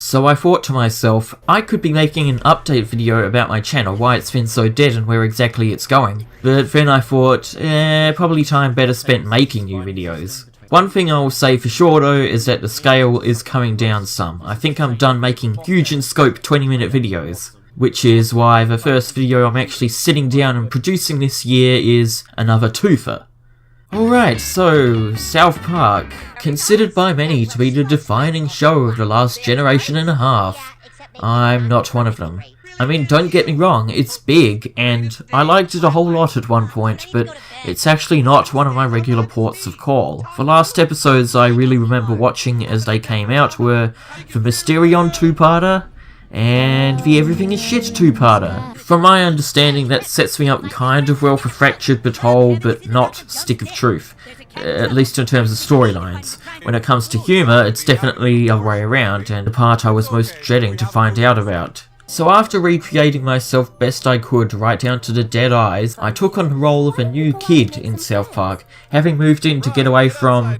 So I thought to myself, I could be making an update video about my channel, why it's been so dead and where exactly it's going. But then I thought, probably time better spent making new videos. One thing I will say for sure though is that the scale is coming down some. I think I'm done making huge in scope 20-minute videos. Which is why the first video I'm actually sitting down and producing this year is another twofer. Alright, so South Park, considered by many to be the defining show of the last generation and a half. I'm not one of them. I mean, don't get me wrong, it's big, and I liked it a whole lot at one point, but it's actually not one of my regular ports of call. The last episodes I really remember watching as they came out were the Mysterion two-parter, and the Everything is Shit two-parter. From my understanding, that sets me up kind of well for Fractured but Whole, but not Stick of Truth. At least in terms of storylines. When it comes to humour, it's definitely the other way around, and the part I was most dreading to find out about. So after recreating myself best I could right down to the dead eyes, I took on the role of a new kid in South Park, having moved in to get away from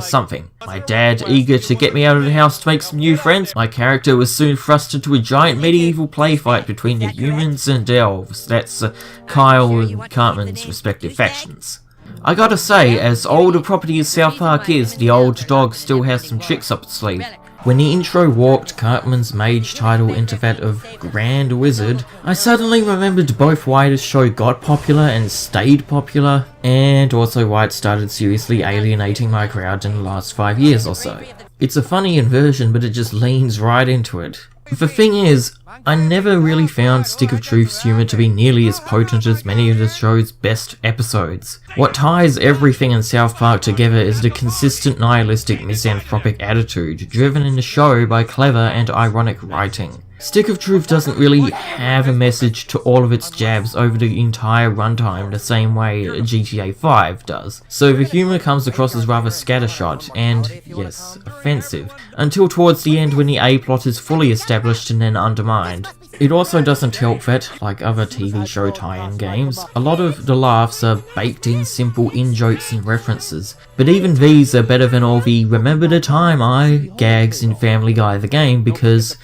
something. My dad eager to get me out of the house to make some new friends. My character was soon thrust into a giant medieval play fight between the humans and elves. That's Kyle and Cartman's respective factions. I gotta say, as old a property as South Park is, the old dog still has some tricks up its sleeve. When the intro walked Cartman's mage title into that of Grand Wizard, I suddenly remembered both why the show got popular and stayed popular, and also why it started seriously alienating my crowd in the last 5 years or so. It's a funny inversion, but it just leans right into it. The thing is, I never really found Stick of Truth's humour to be nearly as potent as many of the show's best episodes. What ties everything in South Park together is the consistent nihilistic misanthropic attitude, driven in the show by clever and ironic writing. Stick of Truth doesn't really have a message to all of its jabs over the entire runtime the same way GTA 5 does, so the humour comes across as rather scattershot and, yes, offensive, until towards the end when the A-plot is fully established and then undermined. It also doesn't help that, like other TV show tie-in games, a lot of the laughs are baked in simple in-jokes and references, but even these are better than all the "remember the time I" gags in Family Guy the game because,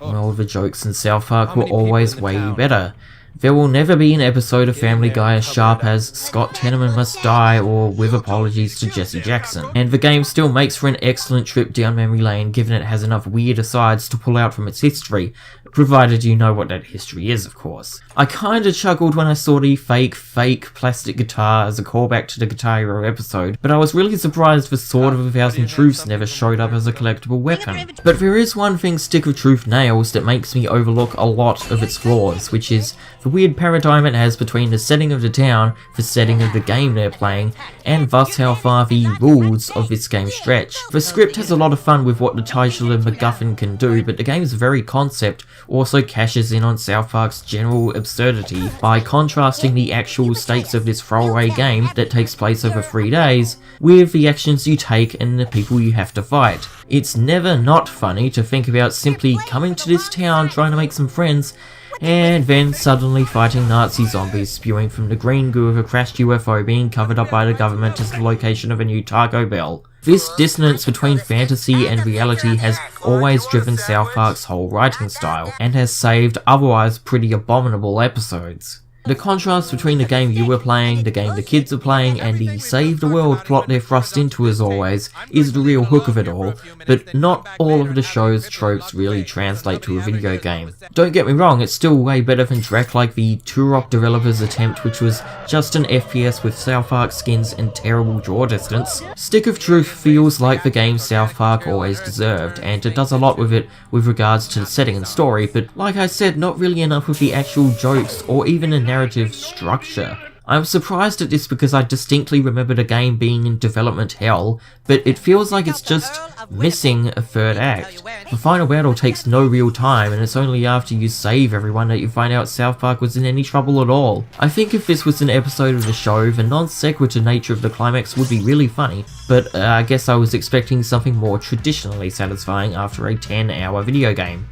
well, the jokes in South Park were always way better. There will never be an episode of Family Guy as sharp as Scott Tenorman Must Die or With Apologies to Jesse Jackson. And the game still makes for an excellent trip down memory lane given it has enough weird asides to pull out from its history, provided you know what that history is, of course. I kinda chuckled when I saw the fake plastic guitar as a callback to the Guitar Hero episode, but I was really surprised the Sword of a Thousand Truths never showed up as a collectible weapon. But there is one thing Stick of Truth nails that makes me overlook a lot of its flaws, which is the weird paradigm it has between the setting of the town, the setting of the game they're playing, and thus how far the rules of this game stretch. The script has a lot of fun with what the titular MacGuffin can do, but the game's very concept also cashes in on South Park's general absurdity by contrasting the actual stakes of this throwaway game that takes place over 3 days with the actions you take and the people you have to fight. It's never not funny to think about simply coming to this town trying to make some friends and then suddenly fighting Nazi zombies spewing from the green goo of a crashed UFO being covered up by the government as the location of a new Taco Bell. This dissonance between fantasy and reality has always driven South Park's whole writing style, and has saved otherwise pretty abominable episodes. The contrast between the game you were playing, the game the kids are playing, and the save the world plot they're thrust into as always, is the real hook of it all, but not all of the show's tropes really translate to a video game. Don't get me wrong, it's still way better than Drek like the Turok developers' attempt, which was just an FPS with South Park skins and terrible draw distance. Stick of Truth feels like the game South Park always deserved, and it does a lot with it with regards to the setting and story, but like I said, not really enough with the actual jokes or even a narrative structure. I'm surprised at this because I distinctly remember the game being in development hell, but it feels like it's just missing a third act. The final battle takes no real time, and it's only after you save everyone that you find out South Park was in any trouble at all. I think if this was an episode of the show, the non-sequitur nature of the climax would be really funny, but I guess I was expecting something more traditionally satisfying after a 10-hour video game.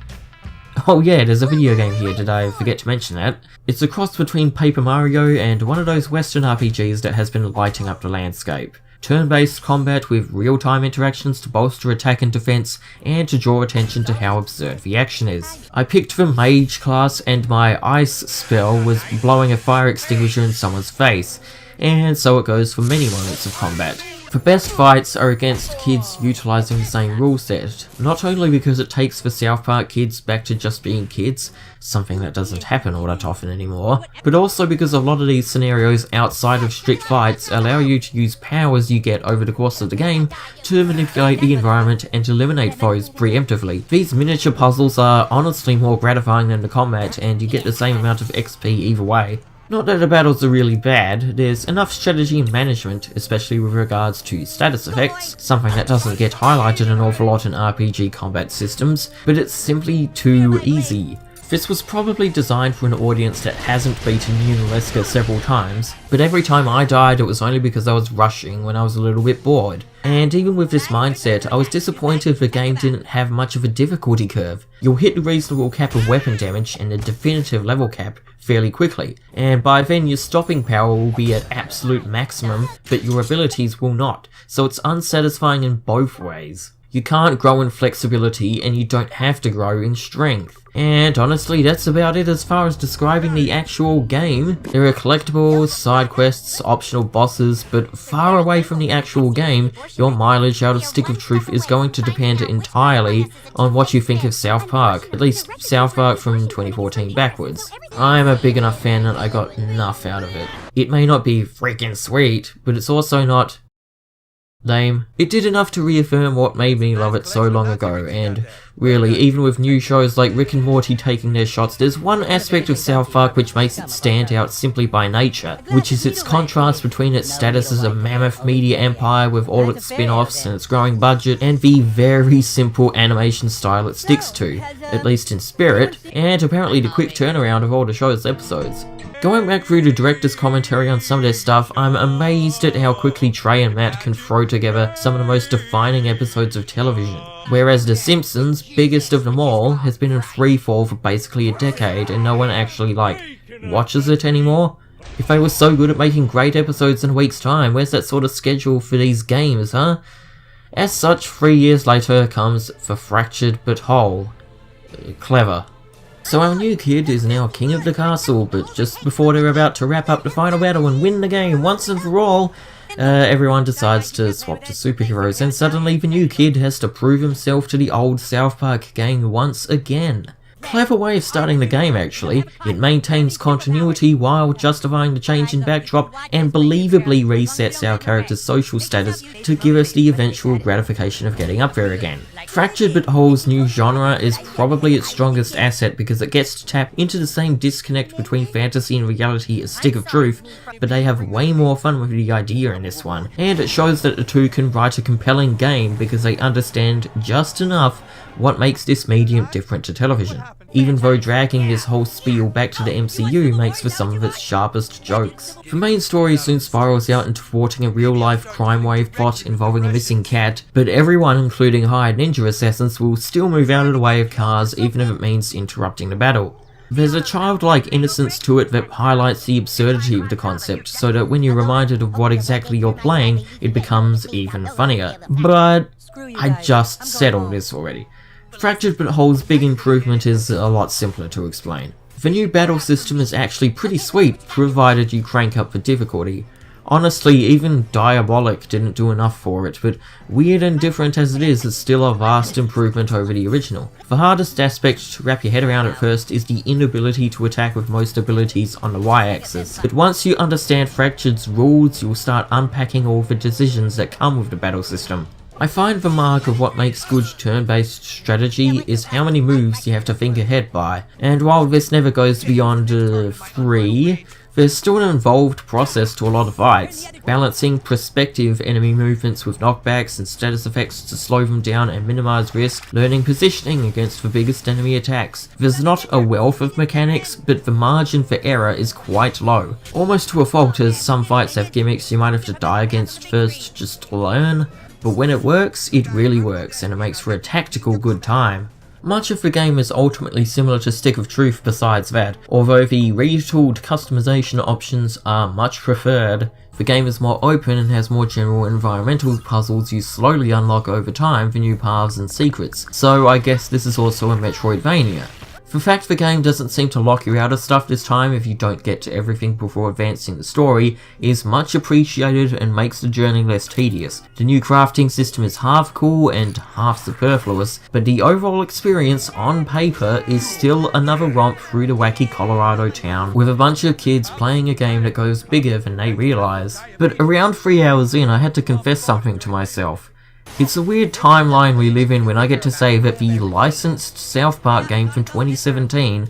Oh yeah, there's a video game here, did I forget to mention that? It's a cross between Paper Mario and one of those Western RPGs that has been lighting up the landscape. turn-based combat with real-time interactions to bolster attack and defense, and to draw attention to how absurd the action is. I picked the mage class, and my ice spell was blowing a fire extinguisher in someone's face, and so it goes for many moments of combat. The best fights are against kids utilising the same rule set, not only because it takes the South Park kids back to just being kids, something that doesn't happen all that often anymore, but also because a lot of these scenarios outside of strict fights allow you to use powers you get over the course of the game to manipulate the environment and eliminate foes preemptively. These miniature puzzles are honestly more gratifying than the combat, and you get the same amount of XP either way. Not that the battles are really bad, there's enough strategy and management, especially with regards to status effects, something that doesn't get highlighted an awful lot in RPG combat systems, but it's simply too easy. This was probably designed for an audience that hasn't beaten Untitled several times, but every time I died it was only because I was rushing when I was a little bit bored. And even with this mindset, I was disappointed the game didn't have much of a difficulty curve. You'll hit the reasonable cap of weapon damage and the definitive level cap fairly quickly, and by then your stopping power will be at absolute maximum, but your abilities will not, so it's unsatisfying in both ways. You can't grow in flexibility, and you don't have to grow in strength. And honestly, that's about it as far as describing the actual game. There are collectibles, side quests, optional bosses, but far away from the actual game, your mileage out of Stick of Truth is going to depend entirely on what you think of South Park, at least South Park from 2014 backwards. I'm a big enough fan that I got enough out of it. It may not be freaking sweet, but it's also not lame. It did enough to reaffirm what made me love it so long ago, and really, even with new shows like Rick and Morty taking their shots, there's one aspect of South Park which makes it stand out simply by nature, which is its contrast between its status as a mammoth media empire with all its spin-offs and its growing budget, and the very simple animation style it sticks to, at least in spirit, and apparently the quick turnaround of all the show's episodes. Going back through the director's commentary on some of their stuff, I'm amazed at how quickly Trey and Matt can throw together some of the most defining episodes of television. Whereas The Simpsons, biggest of them all, has been in freefall for basically a decade and no one actually, watches it anymore. If they were so good at making great episodes in a week's time, where's that sort of schedule for these games, huh? As such, 3 years later comes The Fractured But Whole. Clever. So our new kid is now king of the castle, but just before they're about to wrap up the final battle and win the game once and for all, everyone decides to swap to superheroes, and suddenly the new kid has to prove himself to the old South Park gang once again. Clever way of starting the game actually. It maintains continuity while justifying the change in backdrop and believably resets our character's social status to give us the eventual gratification of getting up there again. Fractured But Whole's new genre is probably its strongest asset because it gets to tap into the same disconnect between fantasy and reality as Stick of Truth, but they have way more fun with the idea in this one, and it shows that the two can write a compelling game because they understand just enough what makes this medium different to television, even though dragging this whole spiel back to the MCU makes for some of its sharpest jokes. The main story soon spirals out into thwarting a real-life crime wave plot involving a missing cat, but everyone, including hired ninja assassins, will still move out of the way of cars even if it means interrupting the battle. There's a childlike innocence to it that highlights the absurdity of the concept, so that when you're reminded of what exactly you're playing, it becomes even funnier. But I just said all this already. Fractured But Whole's big improvement is a lot simpler to explain. The new battle system is actually pretty sweet, provided you crank up the difficulty. Honestly, even Diabolic didn't do enough for it, but weird and different as it is, it's still a vast improvement over the original. The hardest aspect to wrap your head around at first is the inability to attack with most abilities on the Y-axis, but once you understand Fractured's rules, you'll start unpacking all the decisions that come with the battle system. I find the mark of what makes good turn-based strategy is how many moves you have to think ahead by, and while this never goes beyond 3, there's still an involved process to a lot of fights, balancing prospective enemy movements with knockbacks and status effects to slow them down and minimize risk, learning positioning against the biggest enemy attacks. There's not a wealth of mechanics, but the margin for error is quite low, almost to a fault as some fights have gimmicks you might have to die against first just to learn. But when it works, it really works, and it makes for a tactical good time. Much of the game is ultimately similar to Stick of Truth besides that, although the retooled customization options are much preferred. The game is more open and has more general environmental puzzles you slowly unlock over time for new paths and secrets, so I guess this is also a Metroidvania. The fact the game doesn't seem to lock you out of stuff this time if you don't get to everything before advancing the story is much appreciated and makes the journey less tedious. The new crafting system is half cool and half superfluous, but the overall experience on paper is still another romp through the wacky Colorado town with a bunch of kids playing a game that goes bigger than they realise. But around 3 hours in, I had to confess something to myself. It's a weird timeline we live in when I get to say that the licensed South Park game from 2017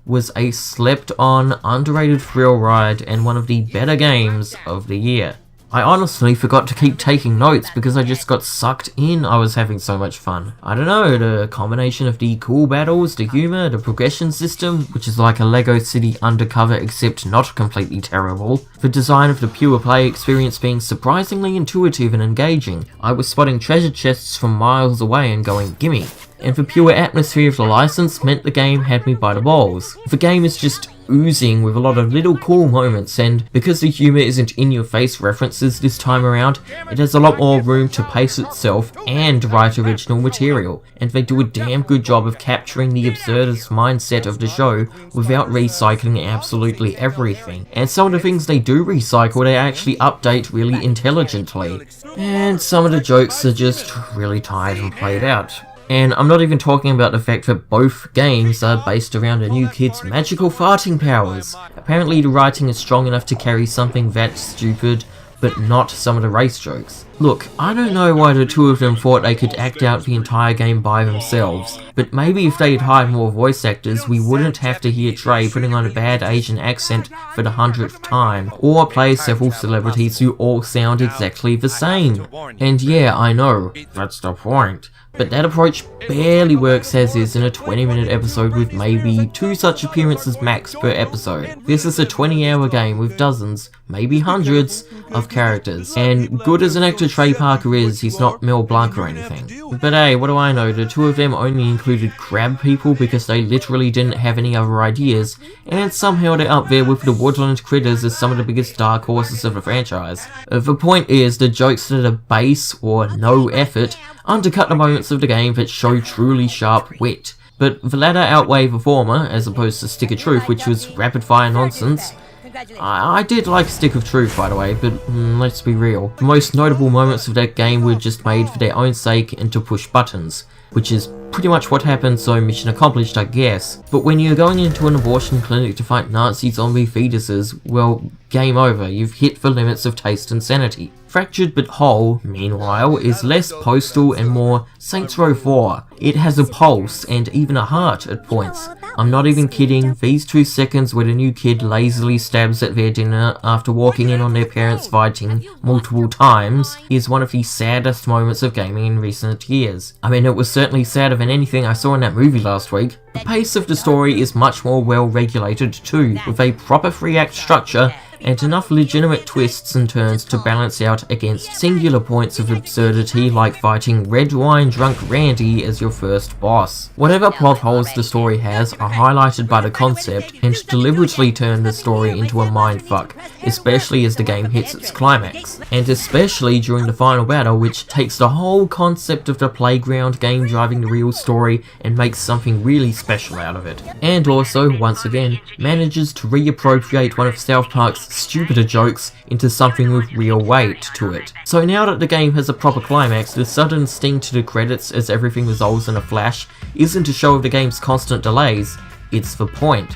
was a slept-on, underrated thrill ride and one of the better games of the year. I honestly forgot to keep taking notes because I just got sucked in. I was having so much fun. I don't know, the combination of the cool battles, the humor, the progression system, which is like a Lego City Undercover except not completely terrible, the design of the pure play experience being surprisingly intuitive and engaging. I was spotting treasure chests from miles away and going, gimme. And the pure atmosphere of the license meant the game had me by the balls. The game is just oozing with a lot of little cool moments, and because the humour isn't in-your-face references this time around, it has a lot more room to pace itself and write original material, and they do a damn good job of capturing the absurdist mindset of the show without recycling absolutely everything. And some of the things they do recycle, they actually update really intelligently. And some of the jokes are just really tired and played out. And I'm not even talking about the fact that both games are based around a new kid's magical farting powers. Apparently the writing is strong enough to carry something that stupid, but not some of the race jokes. Look, I don't know why the two of them thought they could act out the entire game by themselves, but maybe if they'd hired more voice actors, we wouldn't have to hear Trey putting on a bad Asian accent for the 100th time, or play several celebrities who all sound exactly the same. And yeah, I know, that's the point. But that approach barely works as is in a 20-minute episode with maybe 2 such appearances max per episode. This is a 20-hour game with dozens, maybe hundreds, of characters. And good as an actor Trey Parker is, he's not Mel Blanc or anything. But hey, what do I know, the two of them only included crab people because they literally didn't have any other ideas, and somehow they're up there with the woodland critters as some of the biggest dark horses of the franchise. The point is, the jokes that are base or no effort undercut the moments of the game that show truly sharp wit. But the latter outweigh the former, as opposed to Stick of Truth, which was rapid-fire nonsense. I did like Stick of Truth, by the way, but let's be real. The most notable moments of that game were just made for their own sake and to push buttons, which is pretty much what happened, so mission accomplished, I guess. But when you're going into an abortion clinic to fight Nazi zombie fetuses, well, game over, you've hit the limits of taste and sanity. Fractured But Whole, meanwhile, is less postal and more Saints Row 4. It has a pulse and even a heart at points. I'm not even kidding, these 2 seconds where the new kid lazily stabs at their dinner after walking in on their parents fighting multiple times is one of the saddest moments of gaming in recent years. I mean, it was certainly sadder than anything I saw in that movie last week. The pace of the story is much more well regulated too, with a proper 3-act structure and enough legitimate twists and turns to balance out against singular points of absurdity like fighting red wine drunk Randy as your first boss. Whatever plot holes the story has are highlighted by the concept and deliberately turn the story into a mindfuck, especially as the game hits its climax, and especially during the final battle, which takes the whole concept of the playground game driving the real story and makes something really special out of it. And also, once again, manages to reappropriate one of South Park's stupider jokes into something with real weight to it. So now that the game has a proper climax, the sudden sting to the credits as everything resolves in a flash isn't a show of the game's constant delays, it's the point.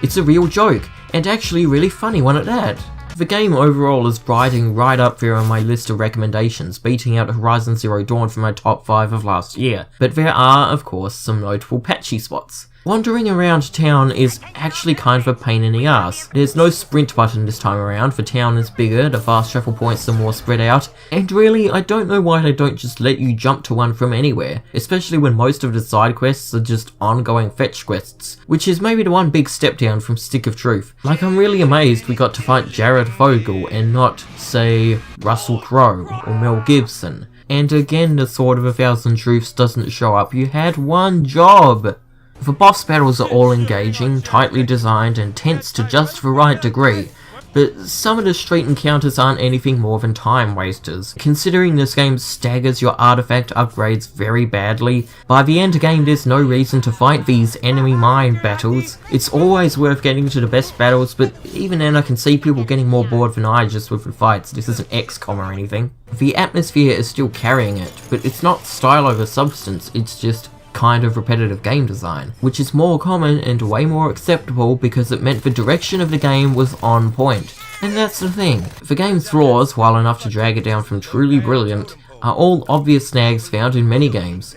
It's a real joke, and actually a really funny one at that. The game overall is riding right up there on my list of recommendations, beating out Horizon Zero Dawn from my top 5 of last year, but there are, of course, some notable patchy spots. Wandering around town is actually kind of a pain in the ass. There's no sprint button this time around, the town is bigger, the fast travel points are more spread out, and really, I don't know why they don't just let you jump to one from anywhere, especially when most of the side quests are just ongoing fetch quests, which is maybe the one big step down from Stick of Truth. Like, I'm really amazed we got to fight Jared Fogle and not, say, Russell Crowe or Mel Gibson. and again the Sword of a Thousand Truths doesn't show up. You had one job! The boss battles are all engaging, tightly designed, and tense to just the right degree, but some of the street encounters aren't anything more than time wasters. Considering this game staggers your artifact upgrades very badly, by the end game there's no reason to fight these enemy mine battles. It's always worth getting to the best battles, but even then I can see people getting more bored than I just with the fights. This isn't XCOM or anything. The atmosphere is still carrying it, but it's not style over substance, it's just kind of repetitive game design, which is more common and way more acceptable because it meant the direction of the game was on point. And that's the thing, the game's flaws, while enough to drag it down from truly brilliant, are all obvious snags found in many games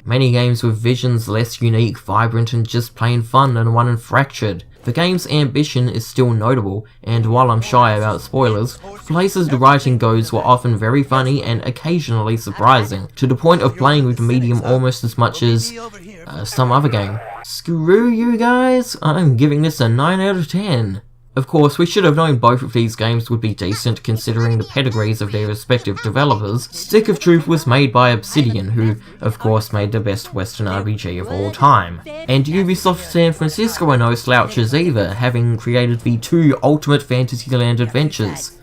with visions less unique, vibrant, and just plain fun than one in Fractured. The game's ambition is still notable, and while I'm shy about spoilers, places the writing goes were often very funny and occasionally surprising, to the point of playing with the medium almost as much as some other game. Screw you guys, I'm giving this a 9 out of 10. Of course, we should have known both of these games would be decent considering the pedigrees of their respective developers. Stick of Truth was made by Obsidian, who, of course, made the best Western RPG of all time. And Ubisoft San Francisco are no slouches either, having created the two ultimate Fantasyland adventures,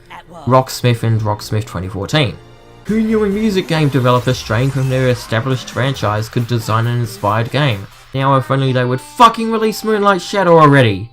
Rocksmith and Rocksmith 2014. Who knew a music game developer straying from their established franchise could design an inspired game? Now if only they would fucking release Moonlight Shadow already!